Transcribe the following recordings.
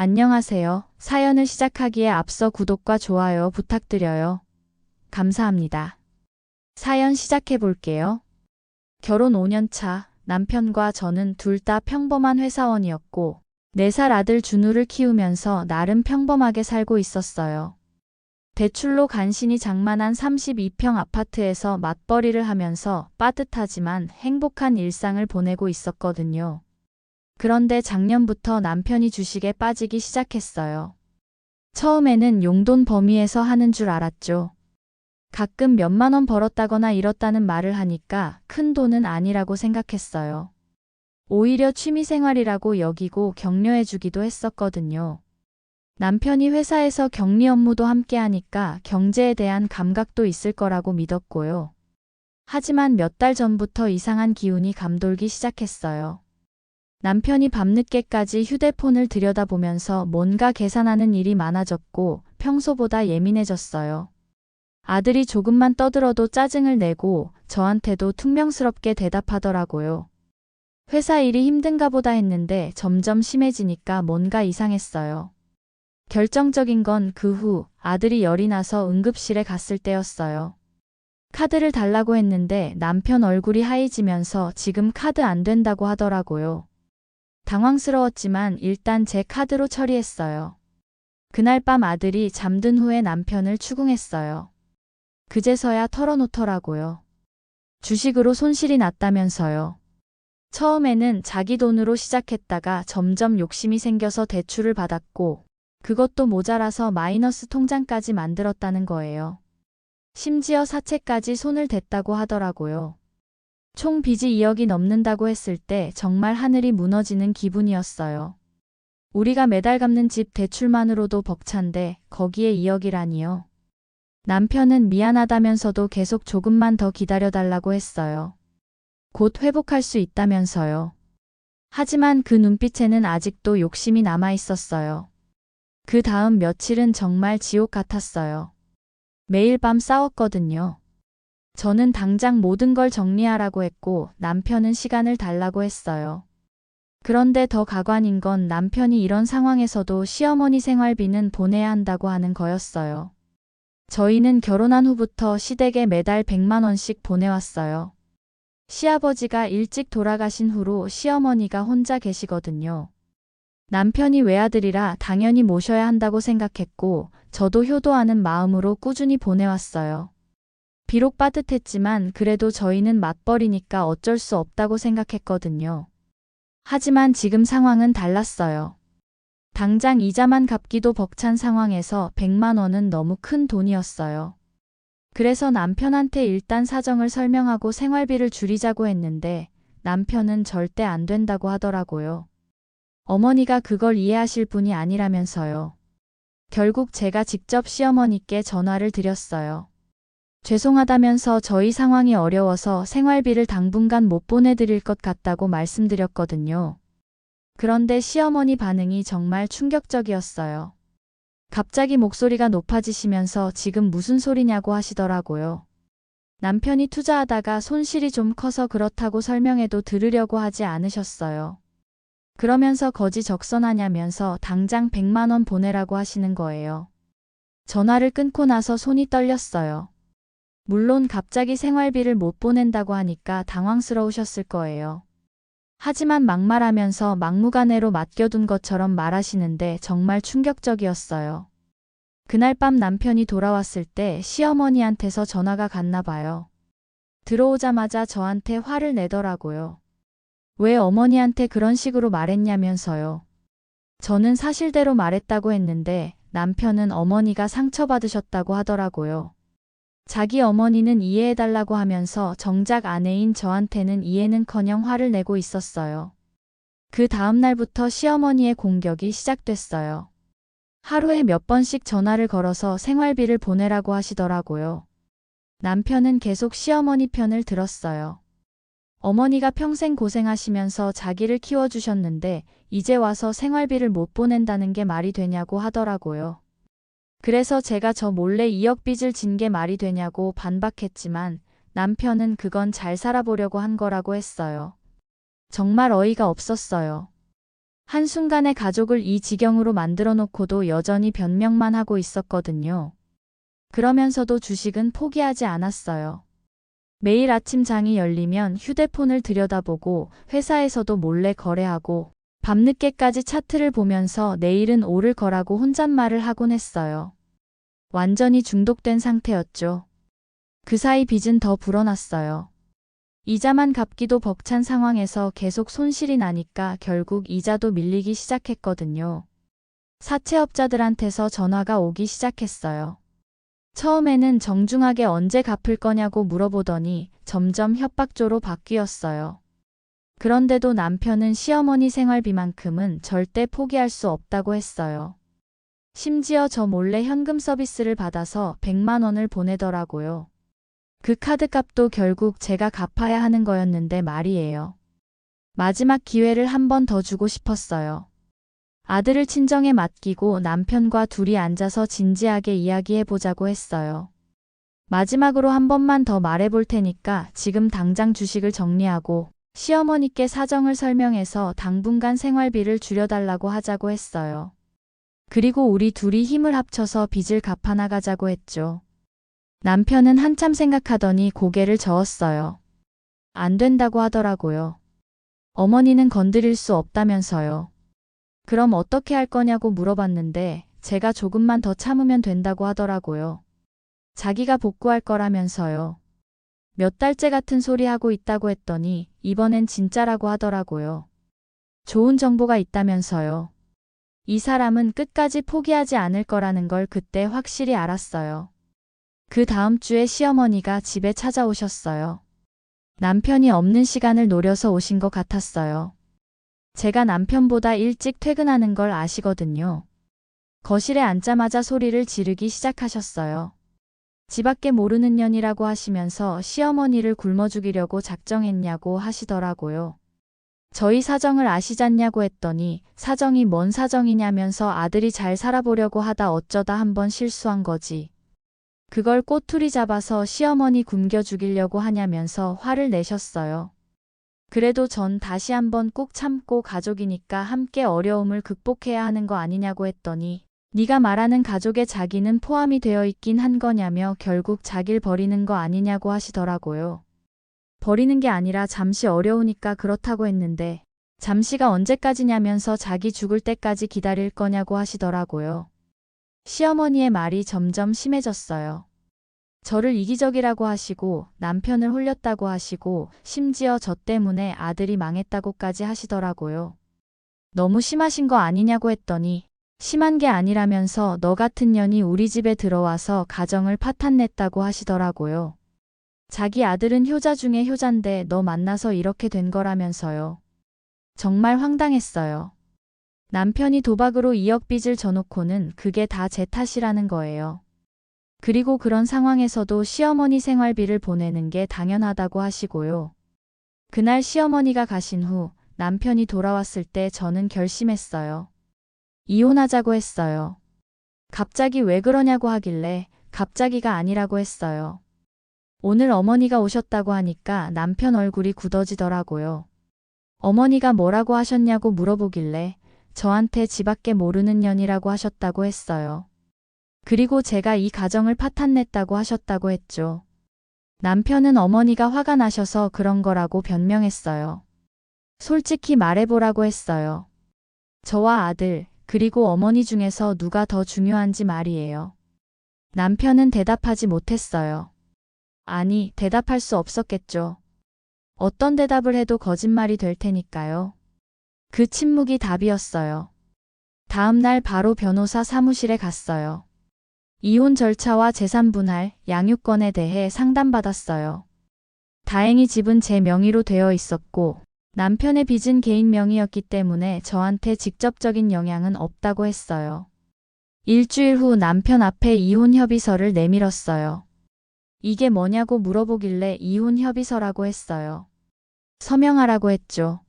안녕하세요. 사연을 시작하기에 앞서 구독과 좋아요 부탁드려요. 감사합니다. 사연 시작해 볼게요. 결혼 5년 차, 남편과 저는 둘 다 평범한 회사원이었고, 4살 아들 준우를 키우면서 나름 평범하게 살고 있었어요. 대출로 간신히 장만한 32평 아파트에서 맞벌이를 하면서 빠듯하지만 행복한 일상을 보내고 있었거든요. 그런데 작년부터 남편이 주식에 빠지기 시작했어요. 처음에는 용돈 범위에서 하는 줄 알았죠. 가끔 몇만 원 벌었다거나 잃었다는 말을 하니까 큰 돈은 아니라고 생각했어요. 오히려 취미생활이라고 여기고 격려해주기도 했었거든요. 남편이 회사에서 격리 업무도 함께 하니까 경제에 대한 감각도 있을 거라고 믿었고요. 하지만 몇 달 전부터 이상한 기운이 감돌기 시작했어요. 남편이 밤늦게까지 휴대폰을 들여다보면서 뭔가 계산하는 일이 많아졌고 평소보다 예민해졌어요. 아들이 조금만 떠들어도 짜증을 내고 저한테도 퉁명스럽게 대답하더라고요. 회사 일이 힘든가 보다 했는데 점점 심해지니까 뭔가 이상했어요. 결정적인 건 그 후 아들이 열이 나서 응급실에 갔을 때였어요. 카드를 달라고 했는데 남편 얼굴이 하얘지면서 지금 카드 안 된다고 하더라고요. 당황스러웠지만 일단 제 카드로 처리했어요. 그날 밤 아들이 잠든 후에 남편을 추궁했어요. 그제서야 털어놓더라고요. 주식으로 손실이 났다면서요. 처음에는 자기 돈으로 시작했다가 점점 욕심이 생겨서 대출을 받았고 그것도 모자라서 마이너스 통장까지 만들었다는 거예요. 심지어 사채까지 손을 댔다고 하더라고요. 총 빚이 2억이 넘는다고 했을 때 정말 하늘이 무너지는 기분이었어요. 우리가 매달 갚는 집 대출만으로도 벅찬데 거기에 2억이라니요. 남편은 미안하다면서도 계속 조금만 더 기다려달라고 했어요. 곧 회복할 수 있다면서요. 하지만 그 눈빛에는 아직도 욕심이 남아 있었어요. 그 다음 며칠은 정말 지옥 같았어요. 매일 밤 싸웠거든요. 저는 당장 모든 걸 정리하라고 했고 남편은 시간을 달라고 했어요. 그런데 더 가관인 건 남편이 이런 상황에서도 시어머니 생활비는 보내야 한다고 하는 거였어요. 저희는 결혼한 후부터 시댁에 매달 100만 원씩 보내왔어요. 시아버지가 일찍 돌아가신 후로 시어머니가 혼자 계시거든요. 남편이 외아들이라 당연히 모셔야 한다고 생각했고 저도 효도하는 마음으로 꾸준히 보내왔어요. 비록 빠듯했지만 그래도 저희는 맞벌이니까 어쩔 수 없다고 생각했거든요. 하지만 지금 상황은 달랐어요. 당장 이자만 갚기도 벅찬 상황에서 100만 원은 너무 큰 돈이었어요. 그래서 남편한테 일단 사정을 설명하고 생활비를 줄이자고 했는데 남편은 절대 안 된다고 하더라고요. 어머니가 그걸 이해하실 분이 아니라면서요. 결국 제가 직접 시어머니께 전화를 드렸어요. 죄송하다면서 저희 상황이 어려워서 생활비를 당분간 못 보내드릴 것 같다고 말씀드렸거든요. 그런데 시어머니 반응이 정말 충격적이었어요. 갑자기 목소리가 높아지시면서 지금 무슨 소리냐고 하시더라고요. 남편이 투자하다가 손실이 좀 커서 그렇다고 설명해도 들으려고 하지 않으셨어요. 그러면서 거지적선하냐면서 당장 100만 원 보내라고 하시는 거예요. 전화를 끊고 나서 손이 떨렸어요. 물론 갑자기 생활비를 못 보낸다고 하니까 당황스러우셨을 거예요. 하지만 막말하면서 막무가내로 맡겨둔 것처럼 말하시는데 정말 충격적이었어요. 그날 밤 남편이 돌아왔을 때 시어머니한테서 전화가 갔나 봐요. 들어오자마자 저한테 화를 내더라고요. 왜 어머니한테 그런 식으로 말했냐면서요. 저는 사실대로 말했다고 했는데 남편은 어머니가 상처받으셨다고 하더라고요. 자기 어머니는 이해해달라고 하면서 정작 아내인 저한테는 이해는커녕 화를 내고 있었어요. 그 다음 날부터 시어머니의 공격이 시작됐어요. 하루에 몇 번씩 전화를 걸어서 생활비를 보내라고 하시더라고요. 남편은 계속 시어머니 편을 들었어요. 어머니가 평생 고생하시면서 자기를 키워주셨는데 이제 와서 생활비를 못 보낸다는 게 말이 되냐고 하더라고요. 그래서 제가 저 몰래 2억 빚을 진 게 말이 되냐고 반박했지만 남편은 그건 잘 살아보려고 한 거라고 했어요. 정말 어이가 없었어요. 한순간에 가족을 이 지경으로 만들어 놓고도 여전히 변명만 하고 있었거든요. 그러면서도 주식은 포기하지 않았어요. 매일 아침 장이 열리면 휴대폰을 들여다보고 회사에서도 몰래 거래하고 밤늦게까지 차트를 보면서 내일은 오를 거라고 혼잣말을 하곤 했어요. 완전히 중독된 상태였죠. 그 사이 빚은 더 불어났어요. 이자만 갚기도 벅찬 상황에서 계속 손실이 나니까 결국 이자도 밀리기 시작했거든요. 사채업자들한테서 전화가 오기 시작했어요. 처음에는 정중하게 언제 갚을 거냐고 물어보더니 점점 협박조로 바뀌었어요. 그런데도 남편은 시어머니 생활비만큼은 절대 포기할 수 없다고 했어요. 심지어 저 몰래 현금 서비스를 받아서 100만 원을 보내더라고요. 그 카드값도 결국 제가 갚아야 하는 거였는데 말이에요. 마지막 기회를 한 번 더 주고 싶었어요. 아들을 친정에 맡기고 남편과 둘이 앉아서 진지하게 이야기해보자고 했어요. 마지막으로 한 번만 더 말해볼 테니까 지금 당장 주식을 정리하고 시어머니께 사정을 설명해서 당분간 생활비를 줄여달라고 하자고 했어요. 그리고 우리 둘이 힘을 합쳐서 빚을 갚아나가자고 했죠. 남편은 한참 생각하더니 고개를 저었어요. 안 된다고 하더라고요. 어머니는 건드릴 수 없다면서요. 그럼 어떻게 할 거냐고 물어봤는데 제가 조금만 더 참으면 된다고 하더라고요. 자기가 복구할 거라면서요. 몇 달째 같은 소리 하고 있다고 했더니 이번엔 진짜라고 하더라고요. 좋은 정보가 있다면서요. 이 사람은 끝까지 포기하지 않을 거라는 걸 그때 확실히 알았어요. 그 다음 주에 시어머니가 집에 찾아오셨어요. 남편이 없는 시간을 노려서 오신 것 같았어요. 제가 남편보다 일찍 퇴근하는 걸 아시거든요. 거실에 앉자마자 소리를 지르기 시작하셨어요. 집 밖에 모르는 년이라고 하시면서 시어머니를 굶어 죽이려고 작정했냐고 하시더라고요. 저희 사정을 아시잖냐고 했더니 사정이 뭔 사정이냐면서 아들이 잘 살아보려고 하다 어쩌다 한번 실수한 거지. 그걸 꼬투리 잡아서 시어머니 굶겨 죽이려고 하냐면서 화를 내셨어요. 그래도 전 다시 한번 꾹 참고 가족이니까 함께 어려움을 극복해야 하는 거 아니냐고 했더니 네가 말하는 가족에 자기는 포함이 되어 있긴 한 거냐며 결국 자기를 버리는 거 아니냐고 하시더라고요. 버리는 게 아니라 잠시 어려우니까 그렇다고 했는데 잠시가 언제까지냐면서 자기 죽을 때까지 기다릴 거냐고 하시더라고요. 시어머니의 말이 점점 심해졌어요. 저를 이기적이라고 하시고 남편을 홀렸다고 하시고 심지어 저 때문에 아들이 망했다고까지 하시더라고요. 너무 심하신 거 아니냐고 했더니 심한 게 아니라면서 너 같은 년이 우리 집에 들어와서 가정을 파탄냈다고 하시더라고요. 자기 아들은 효자 중에 효자인데 너 만나서 이렇게 된 거라면서요. 정말 황당했어요. 남편이 도박으로 2억 빚을 져놓고는 그게 다 제 탓이라는 거예요. 그리고 그런 상황에서도 시어머니 생활비를 보내는 게 당연하다고 하시고요. 그날 시어머니가 가신 후 남편이 돌아왔을 때 저는 결심했어요. 이혼하자고 했어요. 갑자기 왜 그러냐고 하길래 갑자기가 아니라고 했어요. 오늘 어머니가 오셨다고 하니까 남편 얼굴이 굳어지더라고요. 어머니가 뭐라고 하셨냐고 물어보길래 저한테 지 밖에 모르는 년이라고 하셨다고 했어요. 그리고 제가 이 가정을 파탄냈다고 하셨다고 했죠. 남편은 어머니가 화가 나셔서 그런 거라고 변명했어요. 솔직히 말해보라고 했어요. 저와 아들, 그리고 어머니 중에서 누가 더 중요한지 말이에요. 남편은 대답하지 못했어요. 아니, 대답할 수 없었겠죠. 어떤 대답을 해도 거짓말이 될 테니까요. 그 침묵이 답이었어요. 다음 날 바로 변호사 사무실에 갔어요. 이혼 절차와 재산 분할, 양육권에 대해 상담받았어요. 다행히 집은 제 명의로 되어 있었고 남편의 빚은 개인 명의였기 때문에 저한테 직접적인 영향은 없다고 했어요. 일주일 후 남편 앞에 이혼 협의서를 내밀었어요. 이게 뭐냐고 물어보길래 이혼 협의서라고 했어요. 서명하라고 했죠.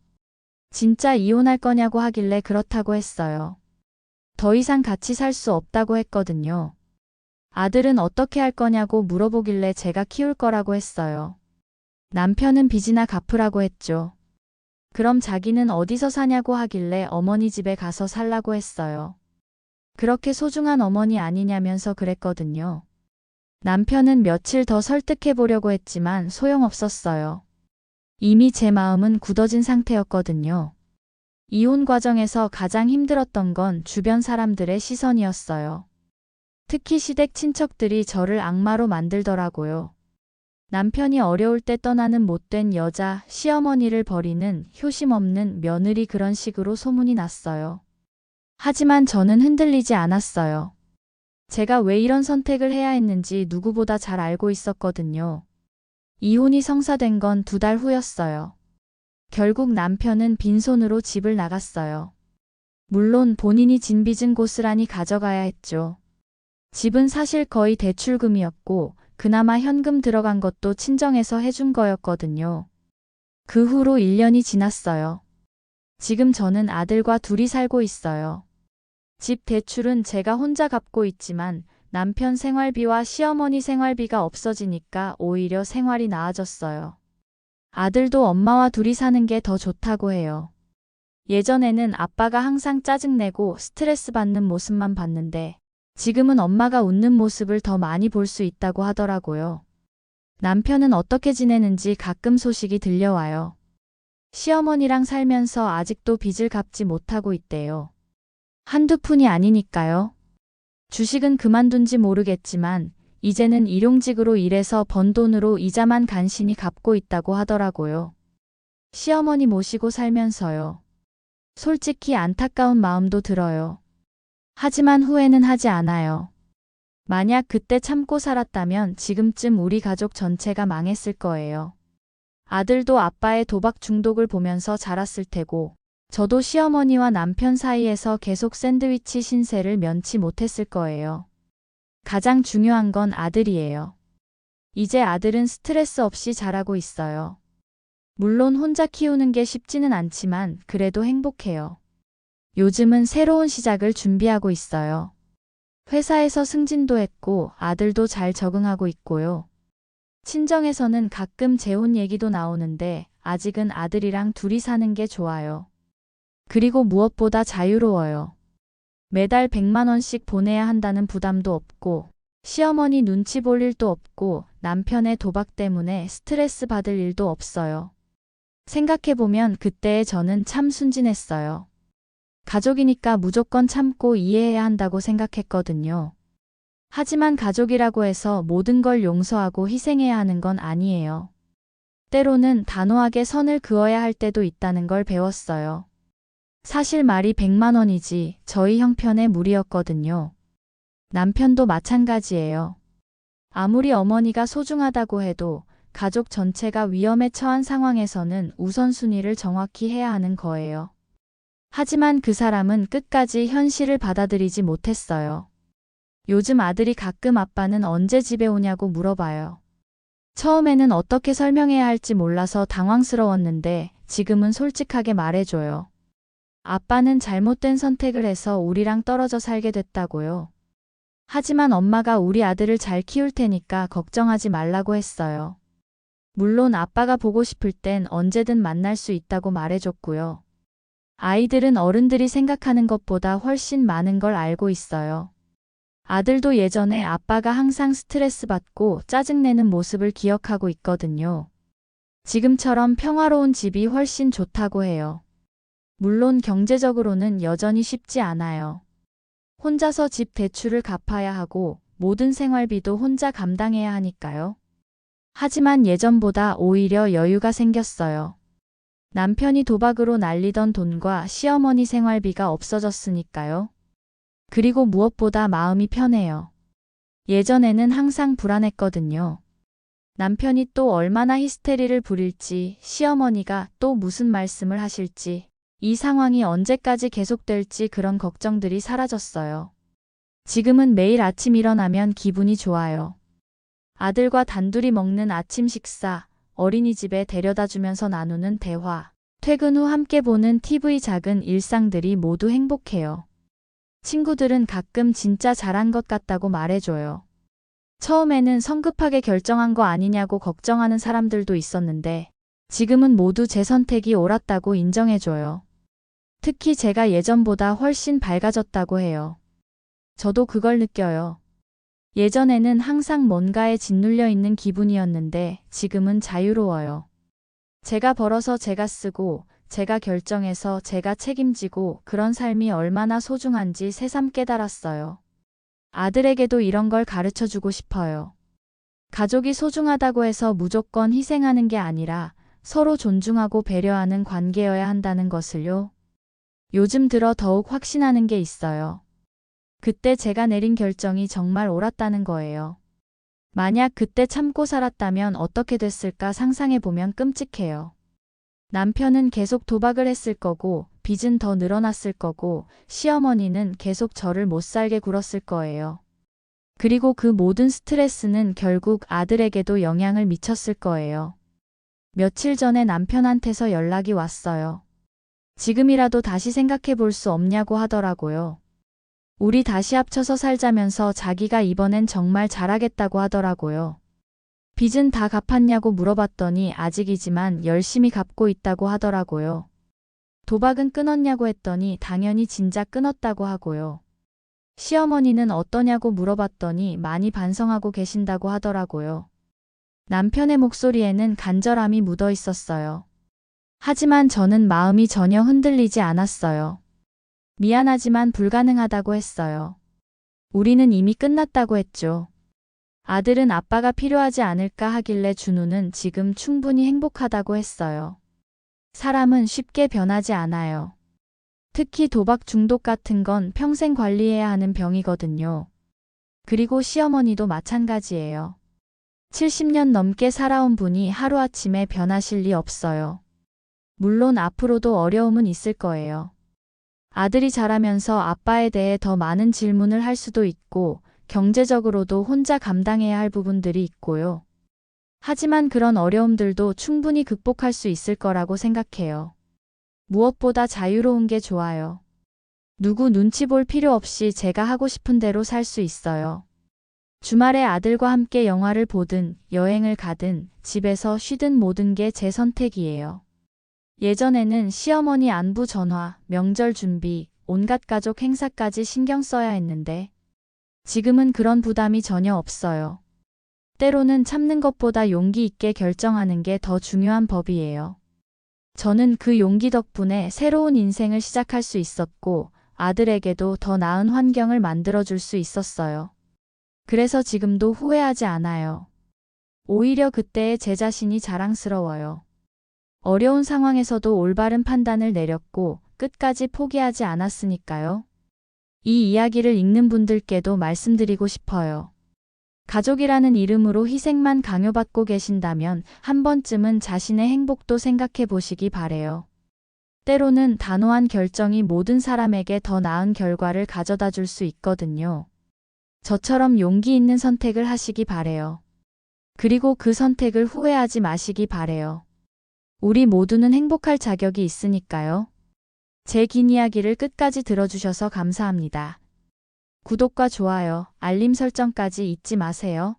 진짜 이혼할 거냐고 하길래 그렇다고 했어요. 더 이상 같이 살 수 없다고 했거든요. 아들은 어떻게 할 거냐고 물어보길래 제가 키울 거라고 했어요. 남편은 빚이나 갚으라고 했죠. 그럼 자기는 어디서 사냐고 하길래 어머니 집에 가서 살라고 했어요. 그렇게 소중한 어머니 아니냐면서 그랬거든요. 남편은 며칠 더 설득해 보려고 했지만 소용없었어요. 이미 제 마음은 굳어진 상태였거든요. 이혼 과정에서 가장 힘들었던 건 주변 사람들의 시선이었어요. 특히 시댁 친척들이 저를 악마로 만들더라고요. 남편이 어려울 때 떠나는 못된 여자, 시어머니를 버리는 효심 없는 며느리, 그런 식으로 소문이 났어요. 하지만 저는 흔들리지 않았어요. 제가 왜 이런 선택을 해야 했는지 누구보다 잘 알고 있었거든요. 이혼이 성사된 건 2달 후였어요. 결국 남편은 빈손으로 집을 나갔어요. 물론 본인이 진 빚은 고스란히 가져가야 했죠. 집은 사실 거의 대출금이었고 그나마 현금 들어간 것도 친정에서 해준 거였거든요. 그 후로 1년이 지났어요. 지금 저는 아들과 둘이 살고 있어요. 집 대출은 제가 혼자 갚고 있지만 남편 생활비와 시어머니 생활비가 없어지니까 오히려 생활이 나아졌어요. 아들도 엄마와 둘이 사는 게 더 좋다고 해요. 예전에는 아빠가 항상 짜증내고 스트레스 받는 모습만 봤는데 지금은 엄마가 웃는 모습을 더 많이 볼 수 있다고 하더라고요. 남편은 어떻게 지내는지 가끔 소식이 들려와요. 시어머니랑 살면서 아직도 빚을 갚지 못하고 있대요. 한두 푼이 아니니까요. 주식은 그만둔지 모르겠지만 이제는 일용직으로 일해서 번 돈으로 이자만 간신히 갚고 있다고 하더라고요. 시어머니 모시고 살면서요. 솔직히 안타까운 마음도 들어요. 하지만 후회는 하지 않아요. 만약 그때 참고 살았다면 지금쯤 우리 가족 전체가 망했을 거예요. 아들도 아빠의 도박 중독을 보면서 자랐을 테고 저도 시어머니와 남편 사이에서 계속 샌드위치 신세를 면치 못했을 거예요. 가장 중요한 건 아들이에요. 이제 아들은 스트레스 없이 자라고 있어요. 물론 혼자 키우는 게 쉽지는 않지만 그래도 행복해요. 요즘은 새로운 시작을 준비하고 있어요. 회사에서 승진도 했고 아들도 잘 적응하고 있고요. 친정에서는 가끔 재혼 얘기도 나오는데 아직은 아들이랑 둘이 사는 게 좋아요. 그리고 무엇보다 자유로워요. 매달 100만 원씩 보내야 한다는 부담도 없고 시어머니 눈치 볼 일도 없고 남편의 도박 때문에 스트레스 받을 일도 없어요. 생각해보면 그때의 저는 참 순진했어요. 가족이니까 무조건 참고 이해해야 한다고 생각했거든요. 하지만 가족이라고 해서 모든 걸 용서하고 희생해야 하는 건 아니에요. 때로는 단호하게 선을 그어야 할 때도 있다는 걸 배웠어요. 사실 말이 100만 원이지 저희 형편의 무리였거든요. 남편도 마찬가지예요. 아무리 어머니가 소중하다고 해도 가족 전체가 위험에 처한 상황에서는 우선순위를 정확히 해야 하는 거예요. 하지만 그 사람은 끝까지 현실을 받아들이지 못했어요. 요즘 아들이 가끔 아빠는 언제 집에 오냐고 물어봐요. 처음에는 어떻게 설명해야 할지 몰라서 당황스러웠는데 지금은 솔직하게 말해줘요. 아빠는 잘못된 선택을 해서 우리랑 떨어져 살게 됐다고요. 하지만 엄마가 우리 아들을 잘 키울 테니까 걱정하지 말라고 했어요. 물론 아빠가 보고 싶을 땐 언제든 만날 수 있다고 말해줬고요. 아이들은 어른들이 생각하는 것보다 훨씬 많은 걸 알고 있어요. 아들도 예전에 아빠가 항상 스트레스 받고 짜증내는 모습을 기억하고 있거든요. 지금처럼 평화로운 집이 훨씬 좋다고 해요. 물론 경제적으로는 여전히 쉽지 않아요. 혼자서 집 대출을 갚아야 하고 모든 생활비도 혼자 감당해야 하니까요. 하지만 예전보다 오히려 여유가 생겼어요. 남편이 도박으로 날리던 돈과 시어머니 생활비가 없어졌으니까요. 그리고 무엇보다 마음이 편해요. 예전에는 항상 불안했거든요. 남편이 또 얼마나 히스테리를 부릴지, 시어머니가 또 무슨 말씀을 하실지, 이 상황이 언제까지 계속될지 그런 걱정들이 사라졌어요. 지금은 매일 아침 일어나면 기분이 좋아요. 아들과 단둘이 먹는 아침 식사, 어린이집에 데려다주면서 나누는 대화, 퇴근 후 함께 보는 TV, 작은 일상들이 모두 행복해요. 친구들은 가끔 진짜 잘한 것 같다고 말해줘요. 처음에는 성급하게 결정한 거 아니냐고 걱정하는 사람들도 있었는데 지금은 모두 제 선택이 옳았다고 인정해줘요. 특히 제가 예전보다 훨씬 밝아졌다고 해요. 저도 그걸 느껴요. 예전에는 항상 뭔가에 짓눌려 있는 기분이었는데 지금은 자유로워요. 제가 벌어서 제가 쓰고 제가 결정해서 제가 책임지고 그런 삶이 얼마나 소중한지 새삼 깨달았어요. 아들에게도 이런 걸 가르쳐 주고 싶어요. 가족이 소중하다고 해서 무조건 희생하는 게 아니라 서로 존중하고 배려하는 관계여야 한다는 것을요. 요즘 들어 더욱 확신하는 게 있어요. 그때 제가 내린 결정이 정말 옳았다는 거예요. 만약 그때 참고 살았다면 어떻게 됐을까 상상해보면 끔찍해요. 남편은 계속 도박을 했을 거고, 빚은 더 늘어났을 거고, 시어머니는 계속 저를 못 살게 굴었을 거예요. 그리고 그 모든 스트레스는 결국 아들에게도 영향을 미쳤을 거예요. 며칠 전에 남편한테서 연락이 왔어요. 지금이라도 다시 생각해 볼 수 없냐고 하더라고요. 우리 다시 합쳐서 살자면서 자기가 이번엔 정말 잘하겠다고 하더라고요. 빚은 다 갚았냐고 물어봤더니 아직이지만 열심히 갚고 있다고 하더라고요. 도박은 끊었냐고 했더니 당연히 진작 끊었다고 하고요. 시어머니는 어떠냐고 물어봤더니 많이 반성하고 계신다고 하더라고요. 남편의 목소리에는 간절함이 묻어 있었어요. 하지만 저는 마음이 전혀 흔들리지 않았어요. 미안하지만 불가능하다고 했어요. 우리는 이미 끝났다고 했죠. 아들은 아빠가 필요하지 않을까 하길래 준우는 지금 충분히 행복하다고 했어요. 사람은 쉽게 변하지 않아요. 특히 도박 중독 같은 건 평생 관리해야 하는 병이거든요. 그리고 시어머니도 마찬가지예요. 70년 넘게 살아온 분이 하루아침에 변하실 리 없어요. 물론 앞으로도 어려움은 있을 거예요. 아들이 자라면서 아빠에 대해 더 많은 질문을 할 수도 있고, 경제적으로도 혼자 감당해야 할 부분들이 있고요. 하지만 그런 어려움들도 충분히 극복할 수 있을 거라고 생각해요. 무엇보다 자유로운 게 좋아요. 누구 눈치 볼 필요 없이 제가 하고 싶은 대로 살 수 있어요. 주말에 아들과 함께 영화를 보든 여행을 가든 집에서 쉬든 모든 게 제 선택이에요. 예전에는 시어머니 안부 전화, 명절 준비, 온갖 가족 행사까지 신경 써야 했는데 지금은 그런 부담이 전혀 없어요. 때로는 참는 것보다 용기 있게 결정하는 게 더 중요한 법이에요. 저는 그 용기 덕분에 새로운 인생을 시작할 수 있었고 아들에게도 더 나은 환경을 만들어줄 수 있었어요. 그래서 지금도 후회하지 않아요. 오히려 그때의 제 자신이 자랑스러워요. 어려운 상황에서도 올바른 판단을 내렸고 끝까지 포기하지 않았으니까요. 이 이야기를 읽는 분들께도 말씀드리고 싶어요. 가족이라는 이름으로 희생만 강요받고 계신다면 한 번쯤은 자신의 행복도 생각해 보시기 바래요. 때로는 단호한 결정이 모든 사람에게 더 나은 결과를 가져다 줄 수 있거든요. 저처럼 용기 있는 선택을 하시기 바래요. 그리고 그 선택을 후회하지 마시기 바래요. 우리 모두는 행복할 자격이 있으니까요. 제 긴 이야기를 끝까지 들어주셔서 감사합니다. 구독과 좋아요, 알림 설정까지 잊지 마세요.